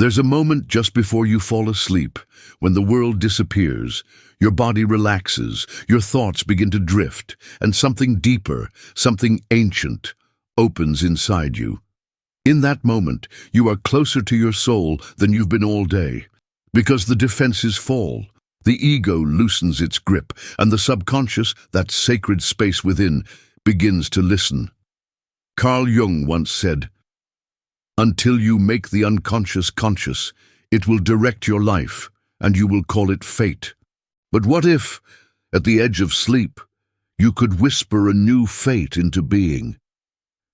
There's a moment just before you fall asleep, when the world disappears, your body relaxes, your thoughts begin to drift, and something deeper, something ancient, opens inside you. In that moment, you are closer to your soul than you've been all day, because the defenses fall. The ego loosens its grip, and the subconscious, that sacred space within, begins to listen. Carl Jung once said, "Until you make the unconscious conscious, it will direct your life, and you will call it fate." But what if, at the edge of sleep, you could whisper a new fate into being?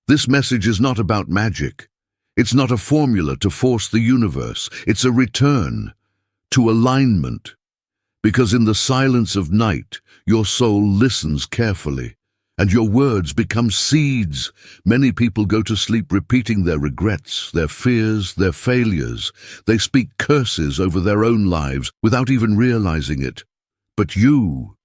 This message is not about magic. It's not a formula to force the universe. It's a return to alignment. Because in the silence of night, your soul listens carefully, and your words become seeds. Many people go to sleep repeating their regrets, their fears, their failures. They speak curses over their own lives without even realizing it. But you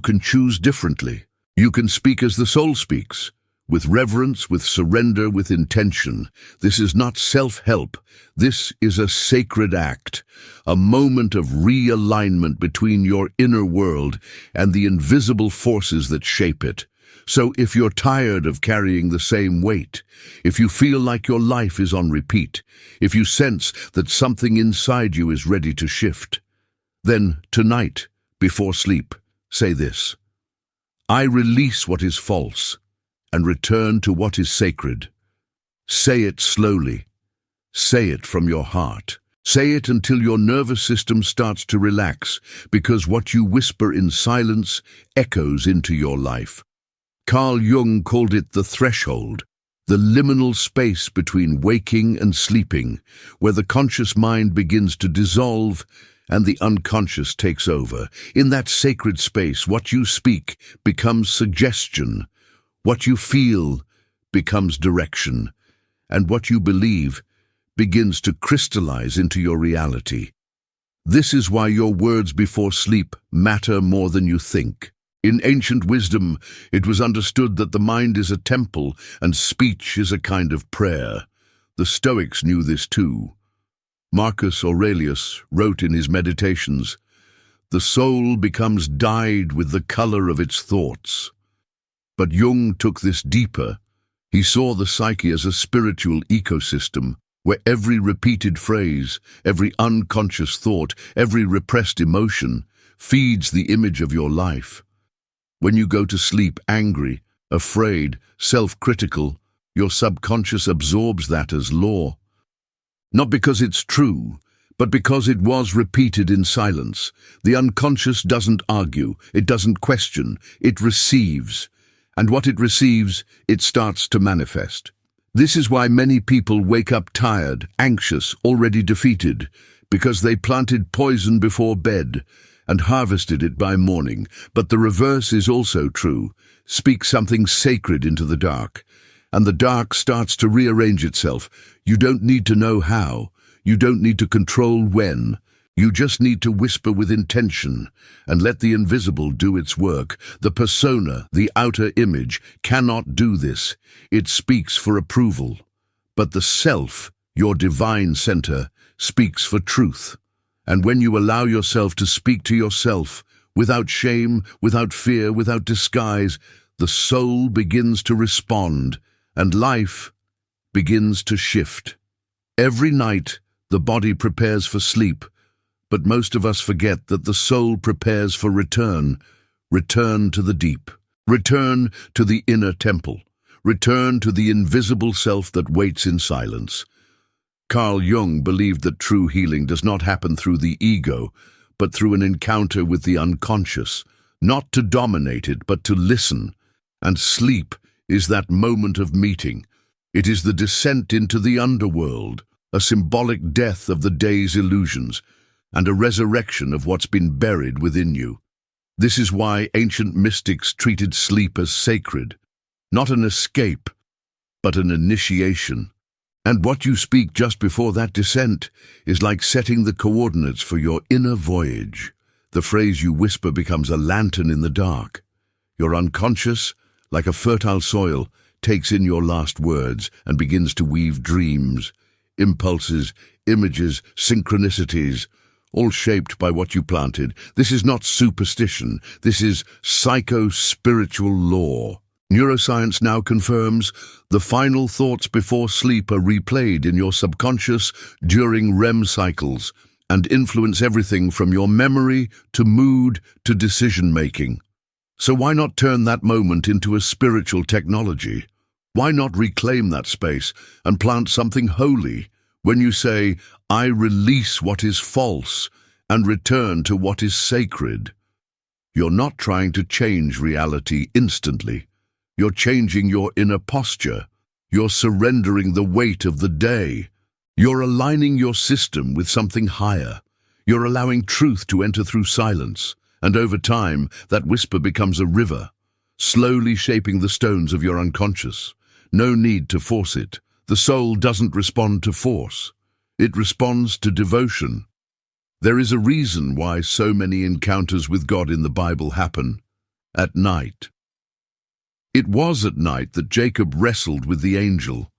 can choose differently. You can speak as the soul speaks, with reverence, with surrender, with intention. This is not self-help. This is a sacred act, a moment of realignment between your inner world and the invisible forces that shape it. So if you're tired of carrying the same weight, if you feel like your life is on repeat, if you sense that something inside you is ready to shift, then tonight, before sleep, say this: I release what is false and return to what is sacred. Say it slowly. Say it from your heart. Say it until your nervous system starts to relax, because what you whisper in silence echoes into your life. Carl Jung called it the threshold, the liminal space between waking and sleeping, where the conscious mind begins to dissolve and the unconscious takes over. In that sacred space, what you speak becomes suggestion, what you feel becomes direction, and what you believe begins to crystallize into your reality. This is why your words before sleep matter more than you think. In ancient wisdom, it was understood that the mind is a temple and speech is a kind of prayer. The Stoics knew this too. Marcus Aurelius wrote in his Meditations, "The soul becomes dyed with the color of its thoughts." But Jung took this deeper. He saw the psyche as a spiritual ecosystem, where every repeated phrase, every unconscious thought, every repressed emotion feeds the image of your life. When you go to sleep angry, afraid, self-critical, your subconscious absorbs that as law. Not because it's true, but because it was repeated in silence. The unconscious doesn't argue, it doesn't question, it receives. And what it receives, it starts to manifest. This is why many people wake up tired, anxious, already defeated, because they planted poison before bed and harvested it by morning. But the reverse is also true. Speak something sacred into the dark, and the dark starts to rearrange itself. You don't need to know how. You don't need to control when. You just need to whisper with intention and let the invisible do its work. The persona, the outer image, cannot do this. It speaks for approval. But the self, your divine center, speaks for truth. And when you allow yourself to speak to yourself, without shame, without fear, without disguise, the soul begins to respond, and life begins to shift. Every night, the body prepares for sleep, but most of us forget that the soul prepares for return to the deep, return to the inner temple, return to the invisible self that waits in silence. Carl Jung believed that true healing does not happen through the ego, but through an encounter with the unconscious, not to dominate it, but to listen. And sleep is that moment of meeting. It is the descent into the underworld, a symbolic death of the day's illusions, and a resurrection of what's been buried within you. This is why ancient mystics treated sleep as sacred, not an escape, but an initiation. And what you speak just before that descent is like setting the coordinates for your inner voyage. The phrase you whisper becomes a lantern in the dark. Your unconscious, like a fertile soil, takes in your last words and begins to weave dreams. impulses, images, synchronicities, all shaped by what you planted. This is not superstition. This is psycho-spiritual law. Neuroscience now confirms the final thoughts before sleep are replayed in your subconscious during REM cycles and influence everything from your memory to mood to decision-making. So why not turn that moment into a spiritual technology? Why not reclaim that space and plant something holy when you say, I release what is false and return to what is sacred? You're not trying to change reality instantly. You're changing your inner posture. You're surrendering the weight of the day. You're aligning your system with something higher. You're allowing truth to enter through silence, and over time, that whisper becomes a river, slowly shaping the stones of your unconscious. No need to force it. The soul doesn't respond to force. It responds to devotion. There is a reason why so many encounters with God in the Bible happen at night. It was at night that Jacob wrestled with the angel.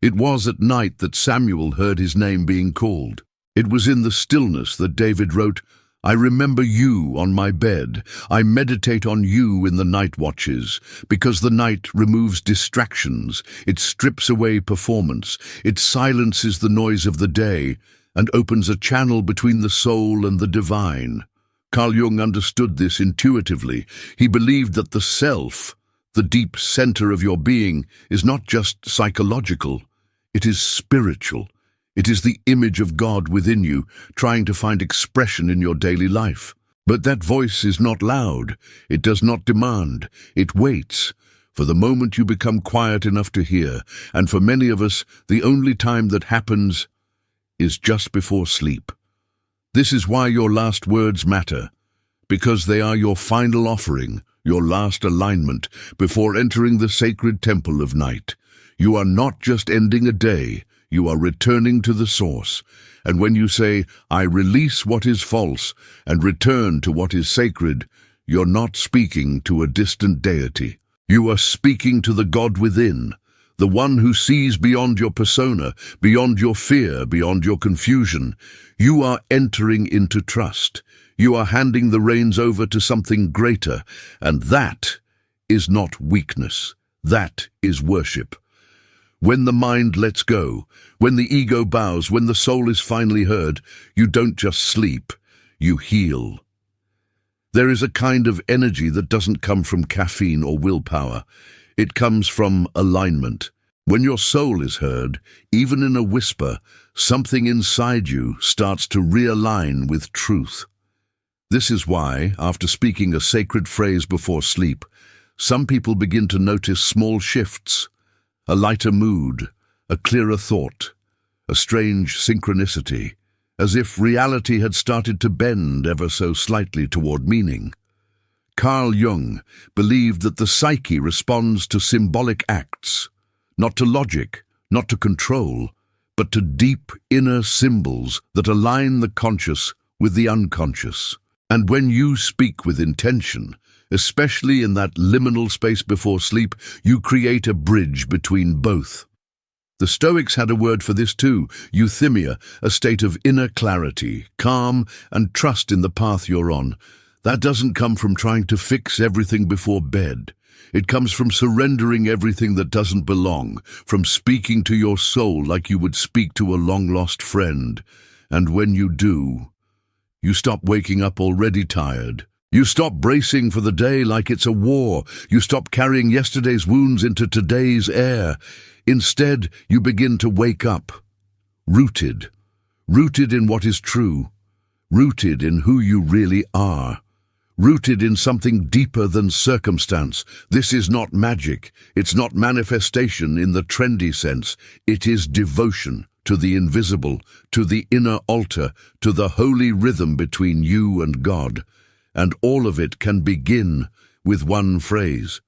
It was at night that Samuel heard his name being called. It was in the stillness that David wrote, I remember you on my bed. I meditate on you in the night watches, because the night removes distractions. It strips away performance. It silences the noise of the day and opens a channel between the soul and the divine. Carl Jung understood this intuitively. He believed that the self, the deep center of your being, is not just psychological. It is spiritual. It is the image of God within you, trying to find expression in your daily life. But that voice is not loud. It does not demand. It waits for the moment you become quiet enough to hear. And for many of us, the only time that happens is just before sleep. This is why your last words matter, because they are your final offering, your last alignment before entering the sacred temple of night. You are not just ending a day. You are returning to the source. And when you say, I release what is false and return to what is sacred, you're not speaking to a distant deity. You are speaking to the God within, the one who sees beyond your persona, beyond your fear, beyond your confusion. You are entering into trust. You are handing the reins over to something greater, and that is not weakness. That is worship. When the mind lets go, when the ego bows, when the soul is finally heard, you don't just sleep, you heal. There is a kind of energy that doesn't come from caffeine or willpower. It comes from alignment. When your soul is heard, even in a whisper, something inside you starts to realign with truth. This is why, after speaking a sacred phrase before sleep, some people begin to notice small shifts. A lighter mood, a clearer thought, a strange synchronicity, as if reality had started to bend ever so slightly toward meaning. Carl Jung believed that the psyche responds to symbolic acts, not to logic, not to control, but to deep inner symbols that align the conscious with the unconscious. And when you speak with intention, especially in that liminal space before sleep, you create a bridge between both. The Stoics had a word for this too, euthymia, a state of inner clarity, calm, and trust in the path you're on. That doesn't come from trying to fix everything before bed. It comes from surrendering everything that doesn't belong, from speaking to your soul like you would speak to a long-lost friend. And when you do, you stop waking up already tired. You stop bracing for the day like it's a war. You stop carrying yesterday's wounds into today's air. Instead, you begin to wake up, rooted in what is true, rooted in who you really are, rooted in something deeper than circumstance. This is not magic. It's not manifestation in the trendy sense. It is devotion to the invisible, to the inner altar, to the holy rhythm between you and God. And all of it can begin with one phrase.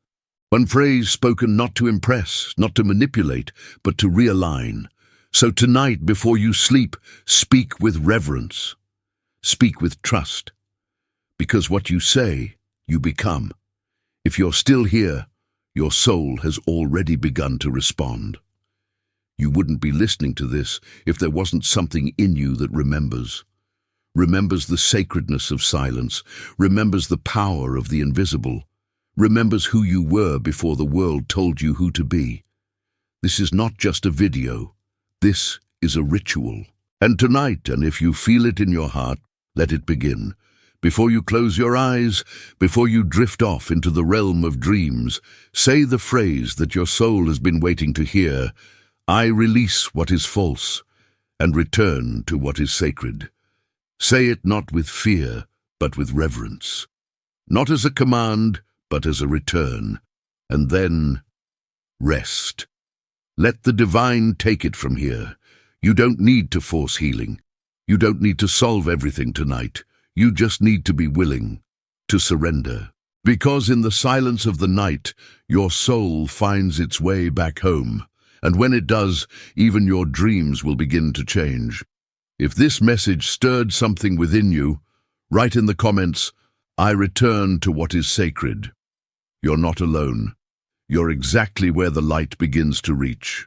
One phrase spoken not to impress, not to manipulate, but to realign. So tonight, before you sleep, speak with reverence. Speak with trust. Because what you say, you become. If you're still here, your soul has already begun to respond. You wouldn't be listening to this if there wasn't something in you that remembers. Remembers the sacredness of silence, remembers the power of the invisible, remembers who you were before the world told you who to be. This is not just a video. This is a ritual. And tonight, and if you feel it in your heart, let it begin. Before you close your eyes, before you drift off into the realm of dreams, say the phrase that your soul has been waiting to hear. I release what is false and return to what is sacred. Say it not with fear, but with reverence. Not as a command, but as a return. And then, rest. Let the divine take it from here. You don't need to force healing. You don't need to solve everything tonight. You just need to be willing to surrender. Because in the silence of the night, your soul finds its way back home. And when it does, even your dreams will begin to change. If this message stirred something within you, write in the comments, I return to what is sacred. You're not alone. You're exactly where the light begins to reach.